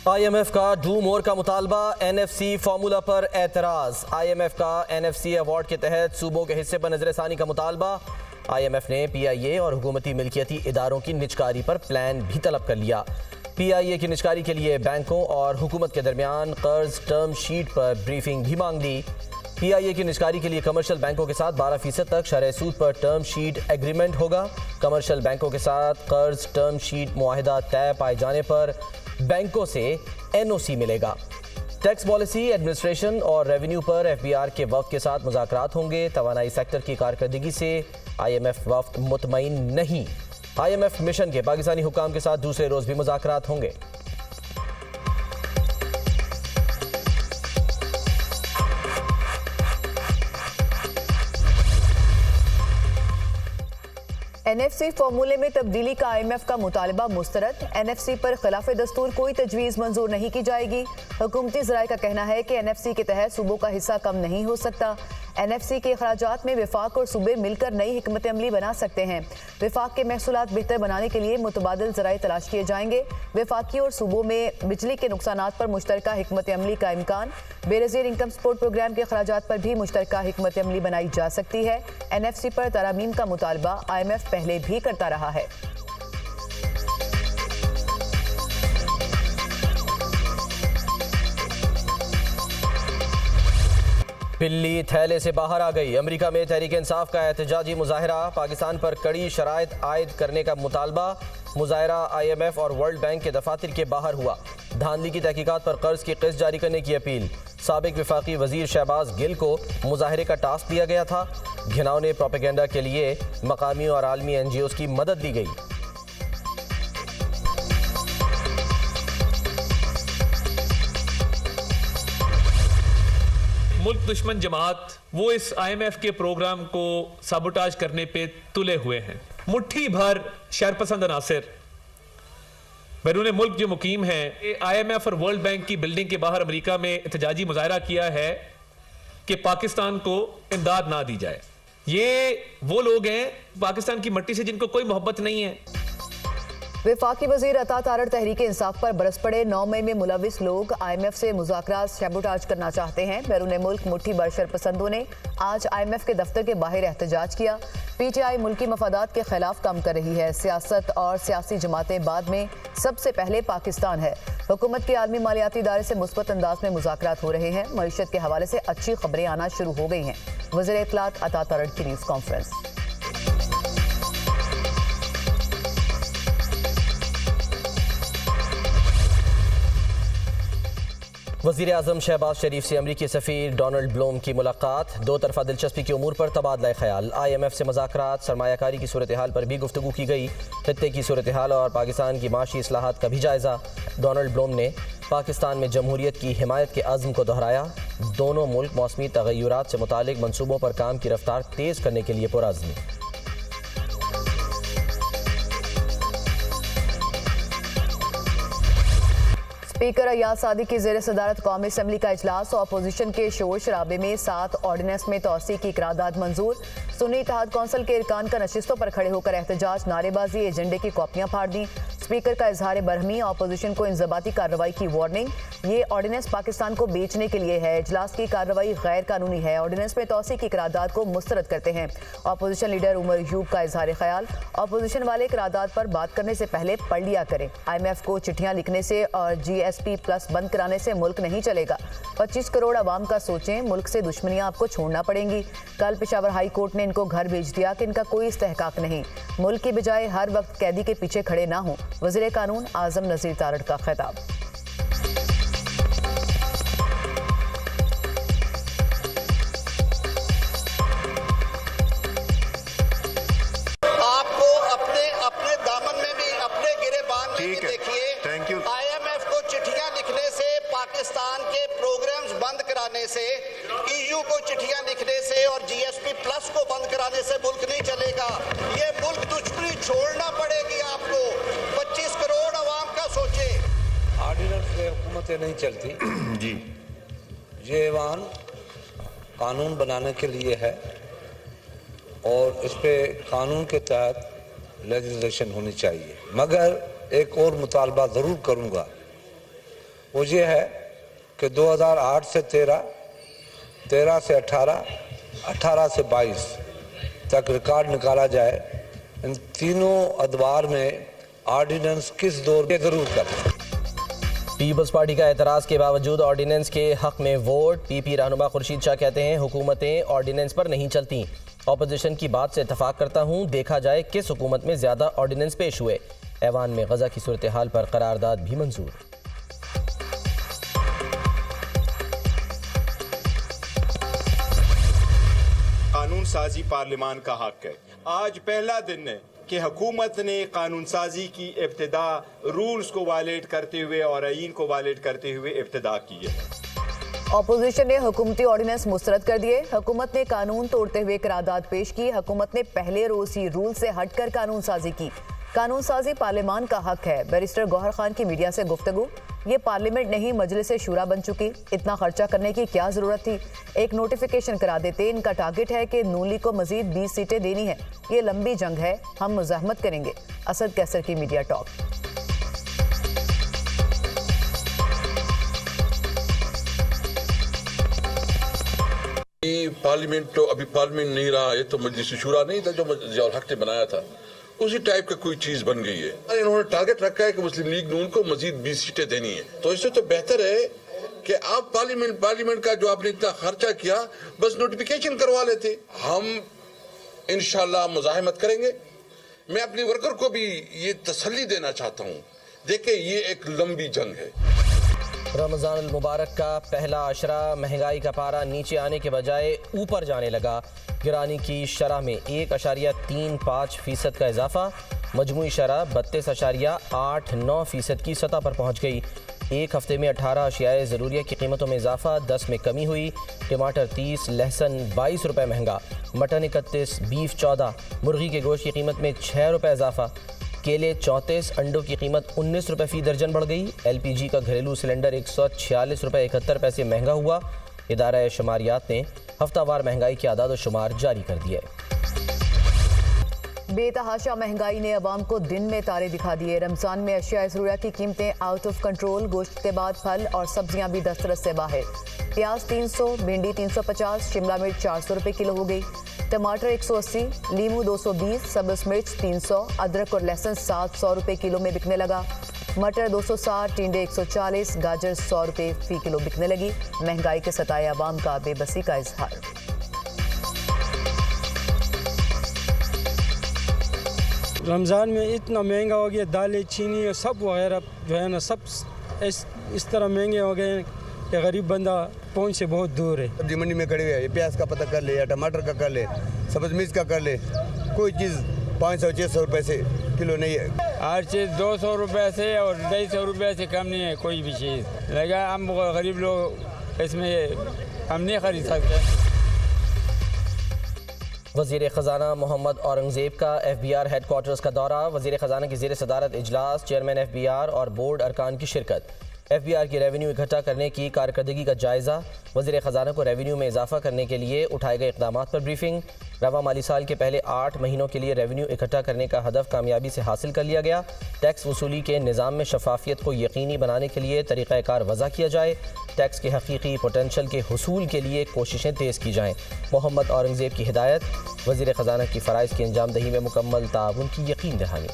IMF का do more का मुतालबा, NFC फार्मूला पर एतराज़। IMF का NFC अवार्ड के तहत सूबों के हिस्से पर नजरसानी का मुतालबा। IMF ने PIA और हुकूमती मिल्कियती इदारों की निजकारी पर प्लान भी तलब कर लिया। PIA की निजकारी के लिए बैंकों और हुकूमत के दरमियान कर्ज टर्म शीट पर ब्रीफिंग भी मांग ली। PIA की निजकारी के लिए कमर्शियल बैंकों के साथ 12% तक शरह सूद पर टर्म शीट एग्रीमेंट होगा। कमर्शियल बैंकों के साथ कर्ज टर्म शीट मुआहिदा तय पाए जाने पर बैंकों से NOC मिलेगा। टैक्स पॉलिसी, एडमिनिस्ट्रेशन और रेवेन्यू पर FBR के वफ्द के साथ मुज़ाकरात होंगे। तवानाई सेक्टर की कारकर्दगी से IMF वफ्द मुतमईन नहीं। IMF मिशन के पाकिस्तानी हुकाम के साथ दूसरे रोज भी मुज़ाकरात होंगे। NFC फॉर्मूले में तब्दीली का IMF का मुतालबा मुस्तरद। NFC पर खिलाफ दस्तूर कोई तजवीज़ मंजूर नहीं की जाएगी। हुकूमती ज़राए का कहना है कि NFC के तहत सूबों का हिस्सा कम नहीं हो सकता। NFC के अखराजात में विफाक और सूबे मिलकर नई हिकमत अमली बना सकते हैं। विफाक के महसूलात बेहतर बनाने के लिए मुतबादिल ज़राए तलाश किए जाएंगे। विफाकी और सूबों में बिजली के नुकसानात पर मुश्तरका हिकमत अमली का इम्कान। बेनज़ीर इनकम सपोर्ट प्रोग्राम के अखराजात पर भी मुश्तरका हिकमत अमली बनाई जा सकती है। NFC पर तरामीम का मुतालबा IMF पहले भी करता रहा है। बिल्ली थैले से बाहर आ गई। अमेरिका में तहरीक इंसाफ का एहतजाजी मुजाहरा। पाकिस्तान पर कड़ी शराइत आयद करने का मुतालबा। मुजाहरा IMF और वर्ल्ड बैंक के दफातर के बाहर हुआ। धांधली की तहकीकात पर कर्ज की किस्त जारी करने की अपील। साबिक वफाकी वजीर शहबाज गिल को मुजाहरे का टास्क दिया गया था। घिनौने प्रोपेगेंडा के लिए मकामी और आलमी NGOs की मदद दी गई। मुल्क दुश्मन जमात वो इस IMF के प्रोग्राम को साबोटाज करने पे तुले हुए हैं। मुट्ठी भर शरपसंद अनासिर बैरून मुल्क जो मुकीम हैं, IMF और वर्ल्ड बैंक की बिल्डिंग के बाहर अमेरिका में एहतजाजी मुजाहरा किया है कि पाकिस्तान को इमदाद ना दी जाए। ये वो लोग हैं पाकिस्तान की मट्टी से जिनको कोई मोहब्बत नहीं है। वफाकी वजीर अता तारड़ तहरीक इंसाफ पर बरस पड़े। 9 मई में मुलविस लोग IMF से मुज़ाकरात सैबोटाज करना चाहते हैं। बैरून मुल्क मुट्ठी भर शरपसंदों ने आज IMF के दफ्तर के बाहर एहतजाज किया। PTI मुल्की मफादात के खिलाफ काम कर रही है। सियासत और सियासी जमातें बाद में, सबसे पहले पाकिस्तान है। हुकूमत के आलमी मालियाती इदारे से मुस्बत अंदाज में मुज़ाकरात हो रहे हैं। मईशत के हवाले से अच्छी खबरें आना शुरू हो गई हैं। वज़ीर इत्तलात अता तारड़ की न्यूज़ कॉन्फ्रेंस। वज़ीर आज़म शहबाज शरीफ से अमरीकी सफ़ीर डोनाल्ड ब्लूम की मुलाकात। दो तरफ़ा दिलचस्पी के उमूर पर तबादला ख्याल। IMF से मुज़ाकरात, सरमायाकारी की सूरत हाल पर भी गुफ्तगू की गई। खित्ते की सूरत हाल और पाकिस्तान की माशी इस्लाहात का भी जायज़ा। डोनाल्ड ब्लूम ने पाकिस्तान में जमहूरियत की हिमायत के अज़्म को दोहराया। दोनों मुल्क मौसमी तग़य्युरात से मुतालिक मनसूबों पर काम की रफ्तार तेज़ करने के लिए पुरअज़्म। स्पीकर अयाज सादी की ज़ेर सदारत कौमी असम्बली का इजलास। अपोजिशन के शोर शराबे में 7 ऑर्डिनेंस में तोसी की करारदाद मंजूर। सुन्नी इत्तेहाद कौंसिल के इरकान का नशिस्तों पर खड़े होकर एहतजाज, नारेबाजी, एजेंडे की कॉपियां फाड़ दी। स्पीकर का इजहार बरहमी, अपोजिशन को इंजबाती कार्रवाई की वार्निंग। ये ऑर्डिनेंस पाकिस्तान को बेचने के लिए है। इजलास की कार्रवाई गैर कानूनी है। ऑर्डिनेंस में तोसी की करारदाद को मुस्तरद करते हैं। अपोजिशन लीडर उमर यूब का इजहार ख्याल, अपोजिशन वाले करारदाद पर बात करने से पहले पढ़ लिया करें। IMF को चिट्ठियां लिखने से और GSP+ बंद कराने से मुल्क नहीं चलेगा। 25 करोड़ आवाम का सोचें, मुल्क से दुश्मनियां आपको छोड़ना पड़ेंगी। कल पेशावर हाई कोर्ट ने इनको घर भेज दिया कि इनका कोई इस्तेहकाक नहीं। मुल्क की बजाय हर वक्त कैदी के पीछे खड़े ना हों। वज़ीर कानून आज़म नज़ीर तारड़ का खिताब। आपको अपने दामन में भी अपने गिरेबान में भी देखिए। Thank you. IMF को चिट्ठियां लिखने से, पाकिस्तान के प्रोग्राम्स बंद कराने से, EU को चिट्ठियां लिखने से और GSP+ को बंद कराने से मुल्क नहीं चलेगा। ये मुल्क दुश्मनी छोड़ना पड़ेगी आपको। 25 करोड़ आवाम का सोचे। ऑर्डिनेंस से हुकूमतें नहीं चलती जी। ये वाहन कानून बनाने के लिए है और इस पे कानून के तहत लेजिस्लेशन होनी चाहिए। मगर एक और मुतालबा ज़रूर करूँगा वो ये है कि 2008 से 13, 13 से 18, 18 से 22 तक रिकॉर्ड निकाला जाए। इन तीनों अदवार में ऑर्डिनेंस किस दौर में ज़रूर करें। पीपल्स पार्टी का एतराज के बावजूद ऑर्डिनेंस के हक में वोट। पीपी रहनुमा खुर्शीद शाह कहते हैं हुकूमतें ऑर्डिनेंस पर नहीं चलती। ऑपोजिशन की बात से इतफाक करता हूं, देखा जाए किस हुकूमत में ज्यादा ऑर्डिनेंस पेश हुए। ऐवान में गजा की सूरत हाल पर करारदाद भी मंजूर। कानून साजी पार्लियामान का हक है। आज पहला दिन है कि हुकूमत ने कानून साजी की इब्तिदा रूल्स को वायलेट करते हुए और आईन को वायलेट करते हुए इब्तिदा की है। ऑपोजिशन ने हुकूमती ऑर्डिनेंस मुस्तरद कर दिए। हुकूमत ने कानून तोड़ते हुए करारदाद पेश की। हुकूमत ने पहले रोज ही रूल से हटकर कानून साजी की। कानून साजी पार्लियामान का हक है। बैरिस्टर गौहर खान की मीडिया से गुफ्तगू, ये पार्लियामेंट नहीं मजलिस शूरा बन चुकी, इतना खर्चा करने की क्या जरूरत थी, एक नोटिफिकेशन करा देते। इनका टारगेट है कि नून लीग को मजीद 20 सीटें देनी है। ये लंबी जंग है, हम मुज़ाहमत करेंगे। असद कैसर की मीडिया टॉक। पार्लियामेंट तो अभी पार्लियामेंट नहीं रहा, ये तो मजलिस शूरा नहीं था जो ज़ियाउल हक ने बनाया था, उसी टाइप का कोई चीज बन गई है। इन्होंने टारगेट रखा है कि मुस्लिम लीग नून को मजीद 20 सीटें देनी है। तो इससे तो बेहतर है कि आप पार्लियामेंट का जो आपने इतना खर्चा किया बस नोटिफिकेशन करवा लेते। हम इंशाल्लाह मुज़ाहमत करेंगे। मैं अपने वर्कर को भी ये तसल्ली देना चाहता हूँ, देखे ये एक लंबी जंग है। रमज़ान अल मुबारक का पहला अशरा, महंगाई का पारा नीचे आने के बजाय ऊपर जाने लगा। गिरानी की शरह में 1.35% का इजाफा, मजमूई शरह 32.89% की सतह पर पहुंच गई। एक हफ्ते में 18 अशियाए ज़रूरिया की कीमतों में इजाफा, 10 में कमी हुई। टमाटर 30, लहसुन 22 रुपये महंगा, मटन 31, बीफ 14, मुर्गी के गोश्त की कीमत में 6 रुपये इजाफा, केले 34, अंडों की कीमत 19 रुपये फ़ी दर्जन बढ़ गई। LPG का घरेलू सिलेंडर 146 रुपये 71 पैसे महंगा हुआ। इदारा शुमारियात ने हफ्तावार महंगाई के आदाद और शुमार जारी कर दिए। बेतहाशा महंगाई ने अवाम को दिन में तारे दिखा दिए। रमजान में अशिया ज़रूरिया की कीमतें आउट ऑफ कंट्रोल। गोश्त के बाद फल और सब्जियां भी दस्तरस से बाहर। प्याज 300, भिंडी 350, शिमला मिर्च 400 रुपये किलो हो गई। टमाटर 180, लीमू 220, सब्ज़ मिर्च 300, अदरक और लहसुन 700 रुपये किलो में बिकने लगा। मटर 260, टिंडे 140, गाजर 100 रुपये फ़ी किलो बिकने लगी। महंगाई के सताए अवाम का बेबसी का इजहार। रमज़ान में इतना महंगा हो गया, दालें, चीनी और सब वगैरह जो है ना, सब इस तरह महंगे हो गए कि गरीब बंदा पहुंच से बहुत दूर है। सब्जी मंडी में खड़े हुए हैं, प्याज का पता कर ले या टमाटर का कर ले, सब्ज़ मिर्च का कर ले, कोई चीज़ 500-600 रुपये से किलो नहीं है। हर चीज़ 200 रुपये से और 250 रुपये से कम नहीं है कोई भी चीज़। लगा हम गरीब लोग इसमें हम नहीं खरीद सकते। वज़ीर ख़जाना मोहम्मद औरंगज़ेब का FBR हेडक्वार्टर्स का दौरा। वज़ीर ख़जाना की ज़ेर सदारत इजलास, चेयरमैन FBR और बोर्ड अरकान की शिरकत। FBR की रेवेन्यू इकट्ठा करने की कारकर्दगी का जायज़ा। वज़ीर ख़जाना को रेवेन्यू में इजाफा करने के लिए उठाए गए इक़दाम पर ब्रीफिंग। रवा माली साल के पहले 8 महीनों के लिए रेवेन्यू इकट्ठा करने का हदफ कामयाबी से हासिल कर लिया गया। टैक्स वसूली के निज़ाम में शफाफियत को यकीनी बनाने के लिए तरीक़ाकार वज़ा किया जाए। टैक्स के हकीकी पोटेंशल के हुसूल के लिए कोशिशें तेज़ की जाएँ। मोहम्मद औरंगज़ेब की हिदायत। वज़ीर ख़जाना की फ़राइज़ की अंजामदही में मुकम्मल ताउन की यकीन दहानी।